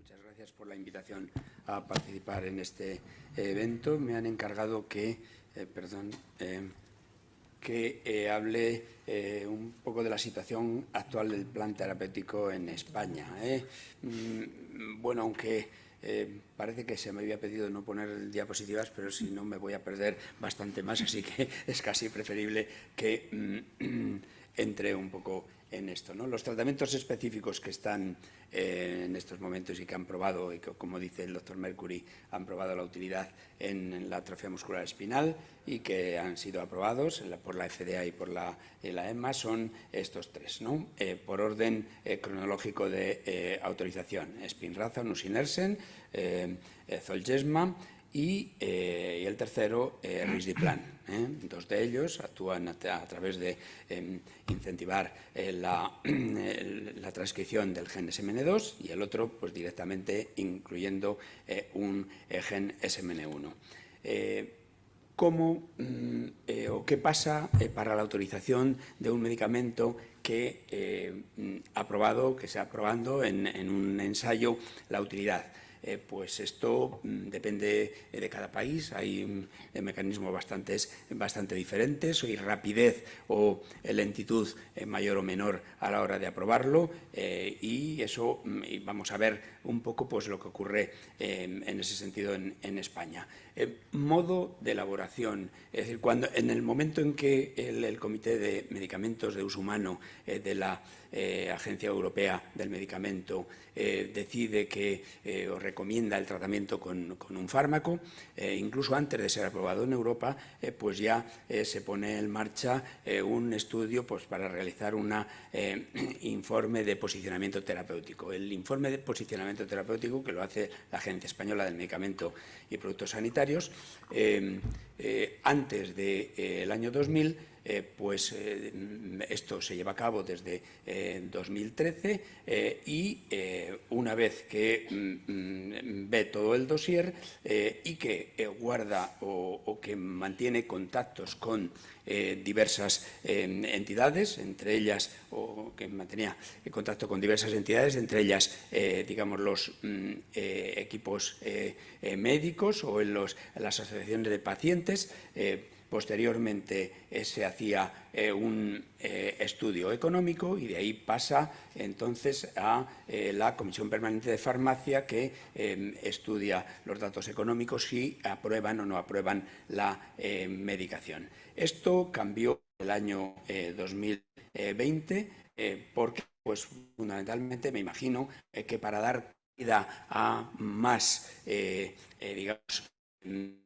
Muchas gracias por la invitación a participar en este evento. Me han encargado que hable un poco de la situación actual del plan terapéutico en España. Bueno, aunque parece que se me había pedido no poner diapositivas, pero si no me voy a perder bastante más, así que es casi preferible que entre un poco en esto, ¿no? Los tratamientos específicos que están en estos momentos y que han probado, y que, como dice el doctor Mercury, han probado la utilidad en la atrofia muscular espinal y que han sido aprobados por la FDA y por la EMA, son estos tres, ¿no? Por orden cronológico de autorización: Spinraza, Nusinersen, Zolgensma y el tercero, Risdiplam. Dos de ellos actúan a través de incentivar la transcripción del gen SMN2 y el otro pues directamente incluyendo un gen SMN1. ¿Cómo o qué pasa para la autorización de un medicamento que que se ha probado en un ensayo la utilidad? Pues esto depende de cada país. Hay mecanismos bastante diferentes. Hay rapidez o lentitud mayor o menor a la hora de aprobarlo, y eso vamos a ver un poco pues, lo que ocurre en ese sentido en España. Modo de elaboración, es decir, en el momento en que el Comité de Medicamentos de Uso Humano de la Agencia Europea del Medicamento decide que o recomienda el tratamiento con un fármaco, incluso antes de ser aprobado en Europa, pues ya se pone en marcha un estudio pues, para realizar un informe de posicionamiento terapéutico. El informe de posicionamiento terapéutico, que lo hace la Agencia Española del Medicamento y Productos Sanitarios, antes del año 2000, pues esto se lleva a cabo desde 2013 y una vez que ve todo el dossier y que guarda o que mantiene contactos con diversas entidades, entre ellas, o que mantenía contacto con diversas entidades, entre ellas, digamos, los equipos médicos o en las asociaciones de pacientes. Posteriormente se hacía un estudio económico y de ahí pasa entonces a la Comisión Permanente de Farmacia, que estudia los datos económicos y aprueban o no aprueban la medicación. Esto cambió el año 2020 porque, pues, fundamentalmente, me imagino que para dar vida a más, digamos,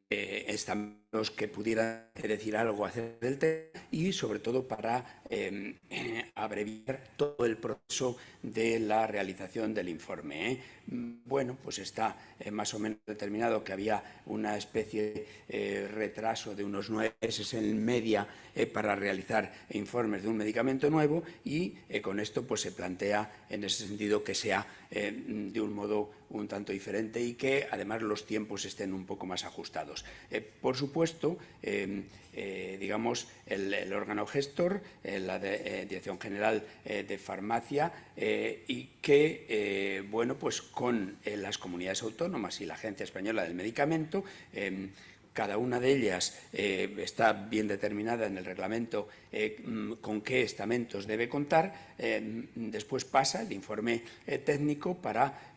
estamentos que pudieran decir algo acerca del tema y, sobre todo, para abreviar todo el proceso de la realización del informe. Bueno, pues está más o menos determinado que había una especie de retraso de unos 9 meses en media para realizar informes de un medicamento nuevo y con esto pues se plantea en ese sentido que sea de un modo un tanto diferente y que además los tiempos estén un poco más ajustados. Por supuesto, digamos, el órgano gestor, la Dirección General de Farmacia, y que, bueno, pues con las comunidades autónomas y la Agencia Española del Medicamento, cada una de ellas está bien determinada en el reglamento con qué estamentos debe contar. Después pasa el informe técnico para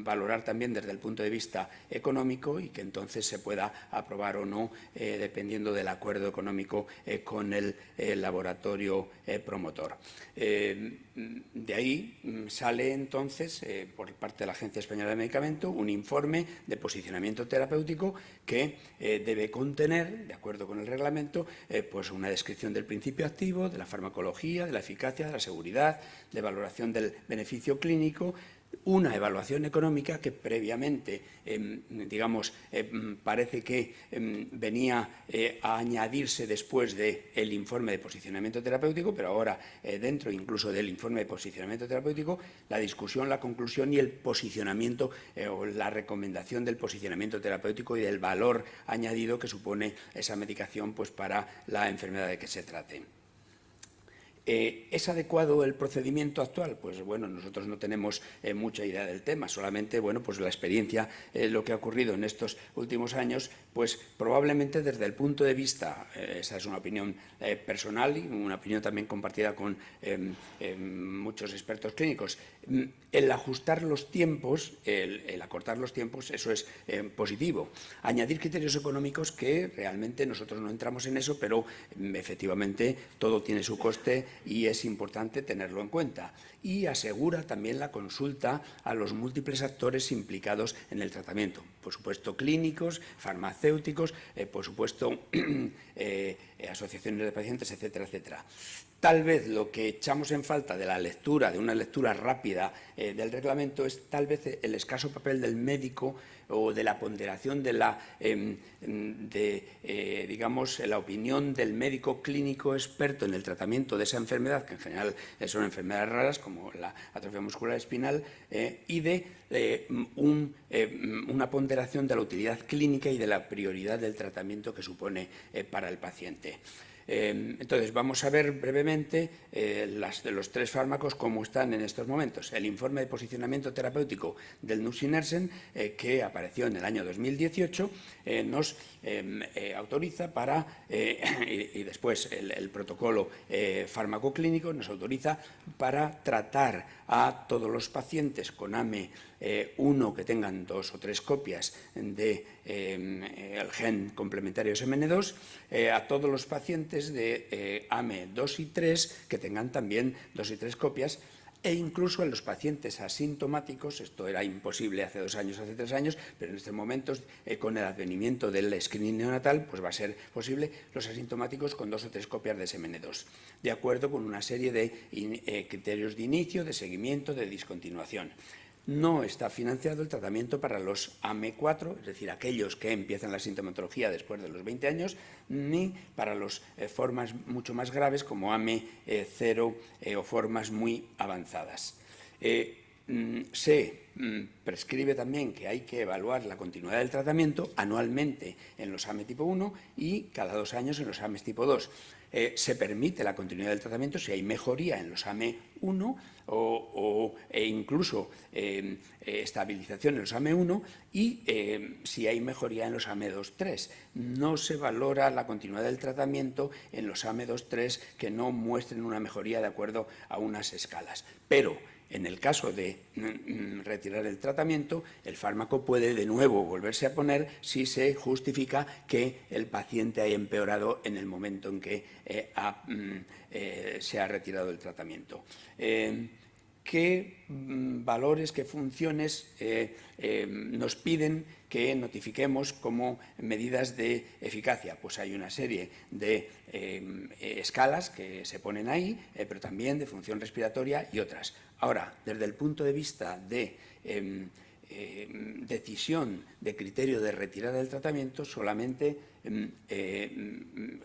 valorar también desde el punto de vista económico y que entonces se pueda aprobar o no dependiendo del acuerdo económico con el laboratorio promotor. De ahí sale entonces por parte de la Agencia Española de Medicamento un informe de posicionamiento terapéutico que debe contener, de acuerdo con el reglamento, pues una descripción del principio activo, de la farmacología, de la eficacia, de la seguridad, de valoración del beneficio clínico, una evaluación económica que previamente, digamos, parece que venía a añadirse después del informe de posicionamiento terapéutico, pero ahora dentro incluso del informe de posicionamiento terapéutico, la discusión, la conclusión y el posicionamiento o la recomendación del posicionamiento terapéutico y del valor añadido que supone esa medicación pues, para la enfermedad de que se trate. ¿Es adecuado el procedimiento actual? Pues bueno, nosotros no tenemos mucha idea del tema, solamente bueno, pues la experiencia, lo que ha ocurrido en estos últimos años, pues probablemente desde el punto de vista, esa es una opinión personal y una opinión también compartida con muchos expertos clínicos, el ajustar los tiempos, el acortar los tiempos, eso es positivo. Añadir criterios económicos que realmente nosotros no entramos en eso, pero efectivamente todo tiene su coste y es importante tenerlo en cuenta. Y asegura también la consulta a los múltiples actores implicados en el tratamiento, por supuesto clínicos, farmacéuticos, por supuesto asociaciones de pacientes, etcétera, etcétera. Tal vez lo que echamos en falta de la lectura, de una lectura rápida del reglamento, es tal vez el escaso papel del médico o de la ponderación de la, digamos, la opinión del médico clínico experto en el tratamiento de esa enfermedad, que en general son enfermedades raras como la atrofia muscular espinal, y de una ponderación de la utilidad clínica y de la prioridad del tratamiento que supone para el paciente. Entonces, vamos a ver brevemente los tres fármacos cómo están en estos momentos. El informe de posicionamiento terapéutico del nusinersen, que apareció en el año 2018, nos autoriza para, y después el protocolo farmacoclínico nos autoriza para tratar a todos los pacientes con AME1 que tengan 2 o 3 copias del gen complementario SMN2, a todos los pacientes de AME2 y 3 que tengan también 2 y 3 copias, e incluso en los pacientes asintomáticos. Esto era imposible hace 2 años, hace 3 años, pero en estos momentos, con el advenimiento del screening neonatal, pues va a ser posible los asintomáticos con 2 o 3 copias de SMN2, de acuerdo con una serie de criterios de inicio, de seguimiento, de discontinuación. No está financiado el tratamiento para los AME4, es decir, aquellos que empiezan la sintomatología después de los 20 años, ni para las formas mucho más graves como AME0 o formas muy avanzadas. Se prescribe también que hay que evaluar la continuidad del tratamiento anualmente en los AME tipo 1 y cada 2 años en los AME tipo 2. Se permite la continuidad del tratamiento si hay mejoría en los AME1 e incluso estabilización en los AME1 y si hay mejoría en los AME2-3. No se valora la continuidad del tratamiento en los AME2-3 que no muestren una mejoría de acuerdo a unas escalas. Pero en el caso de retirar el tratamiento, el fármaco puede de nuevo volverse a poner si se justifica que el paciente haya empeorado en el momento en que se ha retirado el tratamiento. ¿Qué valores, qué funciones nos piden que notifiquemos como medidas de eficacia? Pues hay una serie de escalas que se ponen ahí, pero también de función respiratoria y otras. Ahora, desde el punto de vista de decisión de criterio de retirada del tratamiento, solamente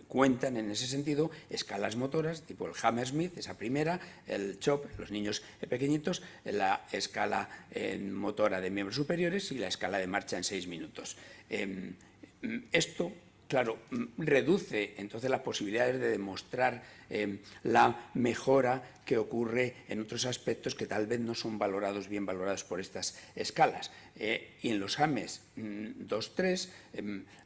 cuentan en ese sentido escalas motoras, tipo el Hammersmith, esa primera, el CHOP, los niños pequeñitos, la escala motora de miembros superiores y la escala de marcha en 6 minutos. Esto, claro, reduce entonces las posibilidades de demostrar la mejora que ocurre en otros aspectos que tal vez no son bien valorados por estas escalas. Y en los AMES 2-3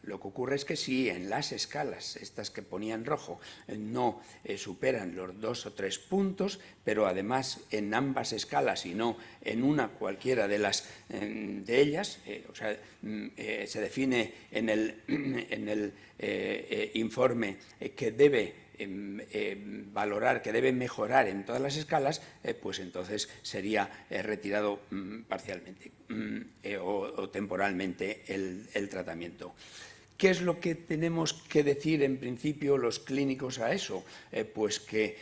lo que ocurre es que si en las escalas, estas que ponía en rojo, no superan los 2 o 3 puntos, pero además en ambas escalas y no en una cualquiera de ellas, o sea, se define en el informe que debe valorar, que debe mejorar en todas las escalas, pues entonces sería retirado parcialmente o temporalmente el tratamiento. ¿Qué es lo que tenemos que decir en principio los clínicos a eso? Pues que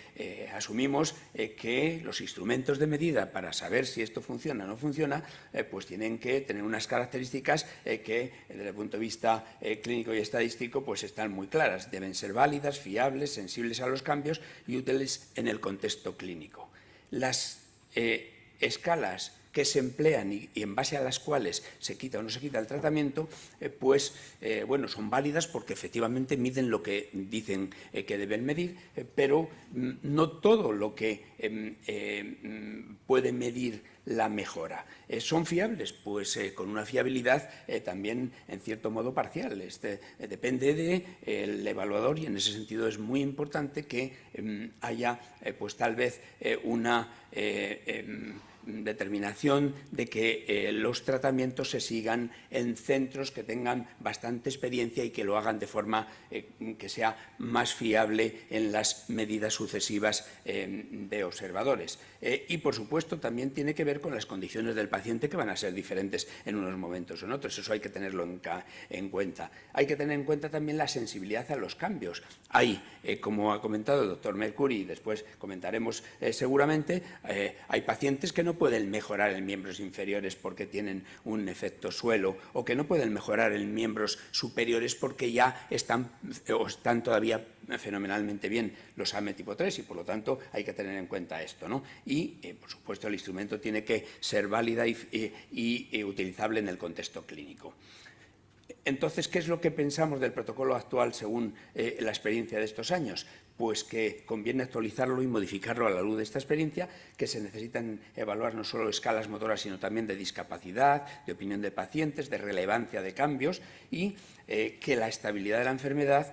asumimos que los instrumentos de medida para saber si esto funciona o no funciona, pues tienen que tener unas características que desde el punto de vista clínico y estadístico pues están muy claras. Deben ser válidas, fiables, sensibles a los cambios y útiles en el contexto clínico. Las escalas que se emplean y en base a las cuales se quita o no se quita el tratamiento, bueno, son válidas porque efectivamente miden lo que dicen que deben medir, pero no todo lo que puede medir la mejora. ¿Son fiables? Pues con una fiabilidad también en cierto modo parcial. Depende del evaluador y en ese sentido es muy importante que haya pues tal vez una determinación de que los tratamientos se sigan en centros que tengan bastante experiencia y que lo hagan de forma que sea más fiable en las medidas sucesivas de observadores. Y, por supuesto, también tiene que ver con las condiciones del paciente, que van a ser diferentes en unos momentos o en otros. Eso hay que tenerlo en cuenta. Hay que tener en cuenta también la sensibilidad a los cambios. Hay, como ha comentado el doctor Mercuri, y después comentaremos seguramente, hay pacientes que no pueden mejorar en miembros inferiores porque tienen un efecto suelo, o que no pueden mejorar en miembros superiores porque ya están todavía fenomenalmente bien los AME tipo 3 y, por lo tanto, hay que tener en cuenta esto, ¿no? Y, por supuesto, el instrumento tiene que ser válida y utilizable en el contexto clínico. Entonces, ¿qué es lo que pensamos del protocolo actual según la experiencia de estos años? Pues que conviene actualizarlo y modificarlo a la luz de esta experiencia, que se necesitan evaluar no solo escalas motoras, sino también de discapacidad, de opinión de pacientes, de relevancia de cambios y que la estabilidad de la enfermedad,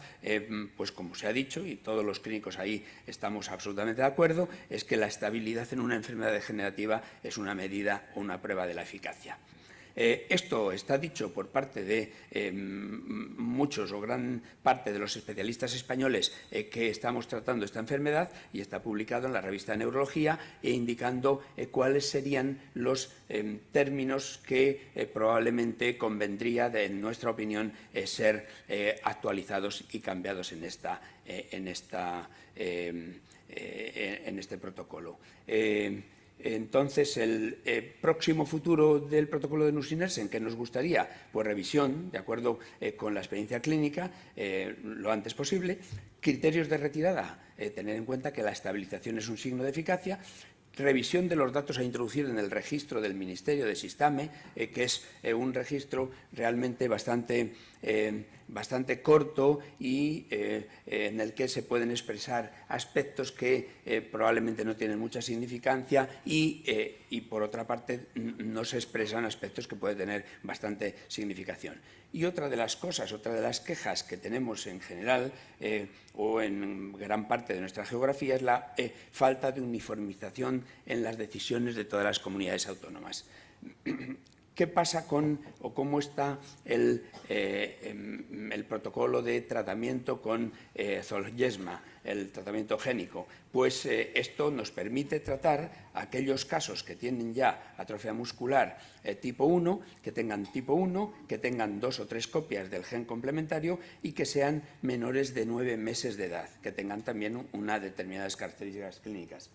pues como se ha dicho, y todos los clínicos ahí estamos absolutamente de acuerdo, es que la estabilidad en una enfermedad degenerativa es una medida o una prueba de la eficacia. Esto está dicho por parte de muchos o gran parte de los especialistas españoles que estamos tratando esta enfermedad y está publicado en la revista de Neurología indicando cuáles serían los términos que probablemente convendría, en nuestra opinión, ser actualizados y cambiados en este protocolo. Entonces, el próximo futuro del protocolo de nusinersen, ¿qué nos gustaría? Pues revisión, de acuerdo con la experiencia clínica, lo antes posible. Criterios de retirada, tener en cuenta que la estabilización es un signo de eficacia. Revisión de los datos a introducir en el registro del Ministerio de Sistame, que es un registro realmente bastante corto y en el que se pueden expresar aspectos que probablemente no tienen mucha significancia y por otra parte no se expresan aspectos que pueden tener bastante significación. Y otra de las cosas, otra de las quejas que tenemos en general o en gran parte de nuestra geografía es la falta de uniformización en las decisiones de todas las comunidades autónomas. ¿Qué pasa o cómo está el protocolo de tratamiento con Zolgensma, el tratamiento génico? Pues esto nos permite tratar aquellos casos que tienen ya atrofia muscular tipo 1, que tengan tipo 1, que tengan 2 o 3 copias del gen complementario y que sean menores de 9 meses de edad, que tengan también unas determinadas características clínicas.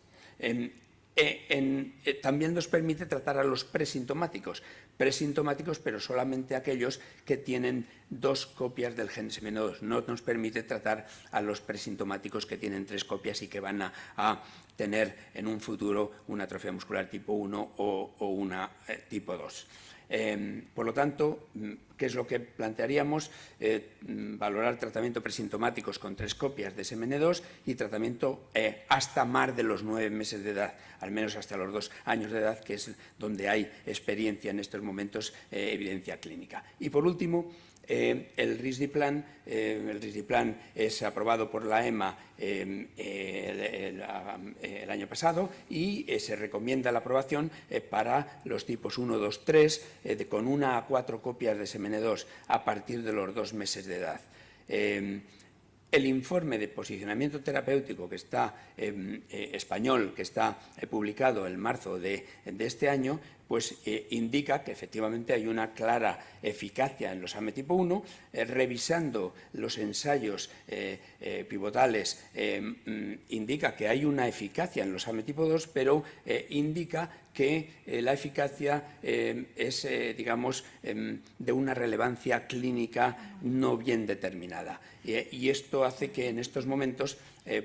También nos permite tratar a los presintomáticos, pero solamente aquellos que tienen 2 copias del gen SMN2. No nos permite tratar a los presintomáticos que tienen 3 copias y que van a tener en un futuro una atrofia muscular tipo 1 o una tipo 2. Por lo tanto, ¿qué es lo que plantearíamos? Valorar tratamiento presintomáticos con 3 copias de SMN2 y tratamiento hasta más de los 9 meses de edad, al menos hasta los 2 años de edad, que es donde hay experiencia en estos momentos, evidencia clínica. Y por último, el risdiplam es aprobado por la EMA el año pasado y se recomienda la aprobación para los tipos 1, 2, 3 con 1 a 4 copias de SMN2 a partir de los 2 meses de edad. El informe de posicionamiento terapéutico que está español, que está publicado en marzo de este año, pues indica que efectivamente hay una clara eficacia en los AME tipo 1, revisando los ensayos pivotales indica que hay una eficacia en los AME tipo 2, pero indica que la eficacia es, digamos, de una relevancia clínica no bien determinada. Y esto hace que en estos momentos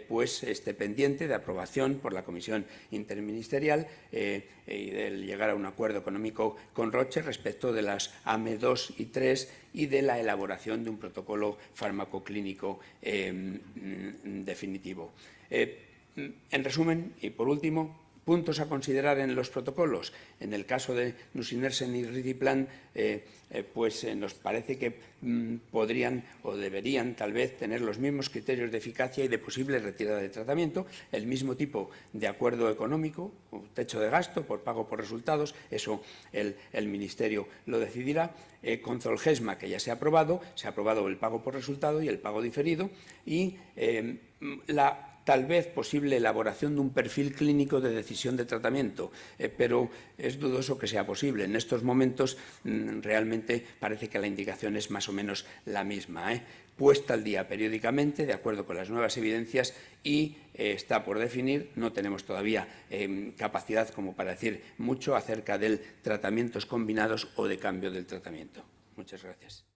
pues esté pendiente de aprobación por la Comisión Interministerial y de llegar a un acuerdo económico con Roche respecto de las AME 2 y 3 y de la elaboración de un protocolo farmacoclínico definitivo. En resumen, y por último, puntos a considerar en los protocolos. En el caso de nusinersen y risdiplam, pues nos parece que podrían o deberían tal vez tener los mismos criterios de eficacia y de posible retirada de tratamiento, el mismo tipo de acuerdo económico, techo de gasto por pago por resultados, eso el Ministerio lo decidirá. Con Zolgensma, que ya se ha aprobado el pago por resultado y el pago diferido, y la tal vez posible elaboración de un perfil clínico de decisión de tratamiento, pero es dudoso que sea posible. En estos momentos realmente parece que la indicación es más o menos la misma, puesta al día periódicamente de acuerdo con las nuevas evidencias y está por definir. No tenemos todavía capacidad como para decir mucho acerca de tratamientos combinados o de cambio del tratamiento. Muchas gracias.